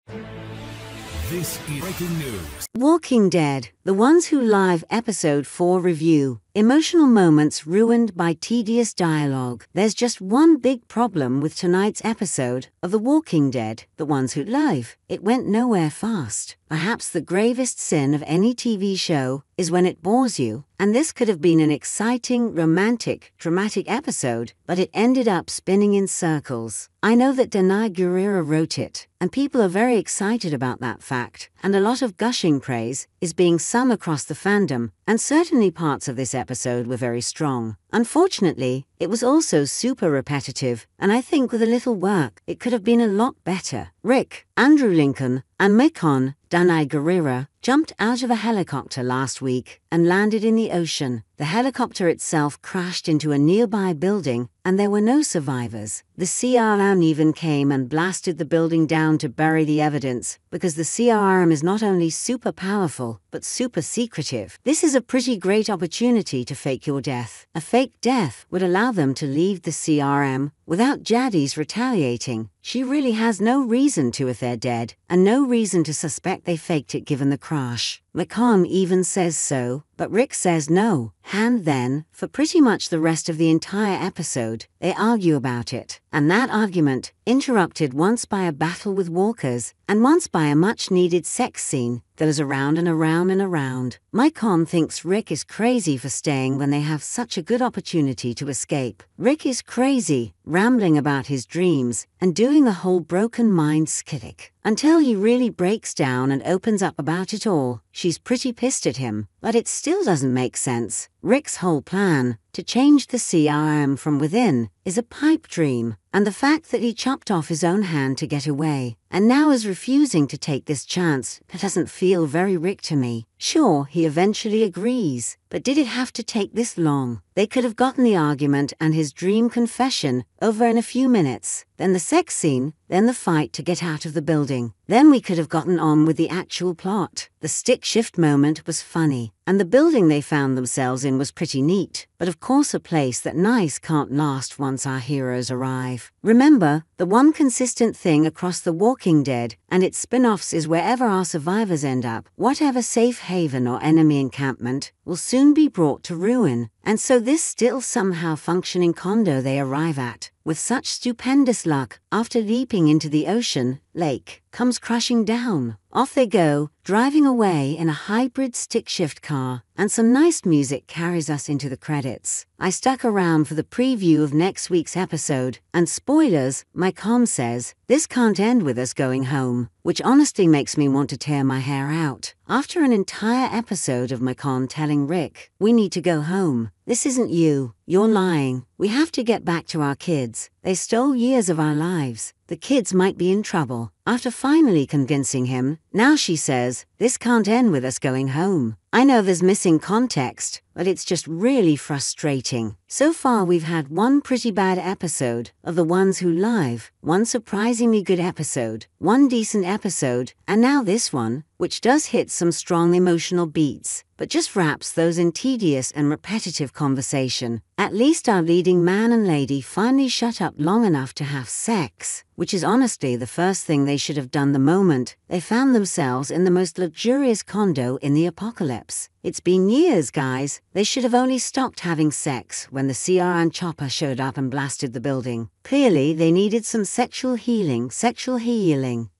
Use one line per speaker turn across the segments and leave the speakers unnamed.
This is breaking news.
Walking Dead, The Ones Who Live Episode 4 Review. Emotional moments ruined by tedious dialogue. There's just one big problem with tonight's episode of The Walking Dead, The Ones Who Live. It went nowhere fast. Perhaps the gravest sin of any TV show is when it bores you, and this could have been an exciting, romantic, dramatic episode, but it ended up spinning in circles. I know that Danai Gurira wrote it, and people are very excited about that fact, and a lot of gushing praise is being sung across the fandom, and certainly parts of this episode were very strong. Unfortunately, it was also super repetitive, and I think with a little work, it could have been a lot better. Rick, Andrew Lincoln, and Michonne, Danai Gurira, jumped out of a helicopter last week and landed in the ocean. The helicopter itself crashed into a nearby building, and there were no survivors. The CRM even came and blasted the building down to bury the evidence, because the CRM is not only super powerful, but super secretive. This is a pretty great opportunity to fake your death. A fake death would allow them to leave the CRM without Jadis retaliating. She really has no reason to if they're dead, and no reason to suspect they faked it given the crash. Michonne even says so, but Rick says no. And then, for pretty much the rest of the entire episode, they argue about it. And that argument, interrupted once by a battle with walkers, and once by a much-needed sex scene, goes around and around and around. Michonne thinks Rick is crazy for staying when they have such a good opportunity to escape. Rick is crazy, rambling about his dreams, and doing the whole broken mind skittick. Until he really breaks down and opens up about it all, she's pretty pissed at him. But it still doesn't make sense. Rick's whole plan, to change the CRM from within, is a pipe dream, and the fact that he chopped off his own hand to get away, and now is refusing to take this chance, that doesn't feel very Rick to me. Sure, he eventually agrees, but did it have to take this long? They could have gotten the argument and his dream confession over in a few minutes, then the sex scene, then the fight to get out of the building. Then we could have gotten on with the actual plot. The stick shift moment was funny, and the building they found themselves in was pretty neat, but of course a place that nice can't last once our heroes arrive. Remember, the one consistent thing across The Walking Dead and its spin-offs is wherever our survivors end up, whatever safe haven or enemy encampment, will soon be brought to ruin. And so this still somehow functioning condo they arrive at, with such stupendous luck, after leaping into the ocean, lake, comes crashing down. Off they go, driving away in a hybrid stick-shift car, and some nice music carries us into the credits. I stuck around for the preview of next week's episode, and spoilers, Michonne says, this can't end with us going home, which honestly makes me want to tear my hair out. After an entire episode of Michonne telling Rick, we need to go home. This isn't you. You're lying. We have to get back to our kids. They stole years of our lives. The kids might be in trouble. After finally convincing him, now she says, this can't end with us going home. I know there's missing context, but it's just really frustrating. So far we've had one pretty bad episode of The Ones Who Live, one surprisingly good episode, one decent episode, and now this one, which does hit some strong emotional beats, but just wraps those in tedious and repetitive conversation. At least our leading man and lady finally shut up long enough to have sex, which is honestly the first thing they should have done the moment they found themselves in the most luxurious condo in the apocalypse. It's been years, guys. They should have only stopped having sex when the CRN chopper showed up and blasted the building. Clearly, they needed some sexual healing.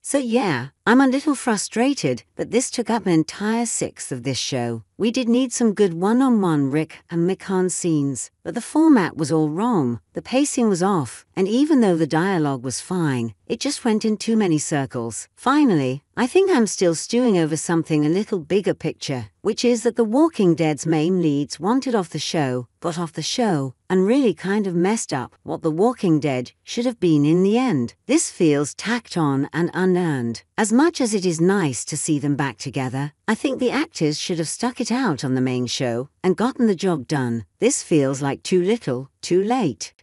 So yeah, I'm a little frustrated, but this took up an entire sixth of this show. We did need some good one-on-one Rick and Michonne scenes, but the format was all wrong, the pacing was off, and even though the dialogue was fine, it just went in too many circles. Finally, I think I'm still stewing over something a little bigger picture, which is that The Walking Dead's main leads wanted off the show, got off the show, and really kind of messed up what The Walking Dead should have been in the end. This feels tacked on and unearned. As much as it is nice to see them back together, I think the actors should have stuck it out on the main show and gotten the job done. This feels like too little, too late.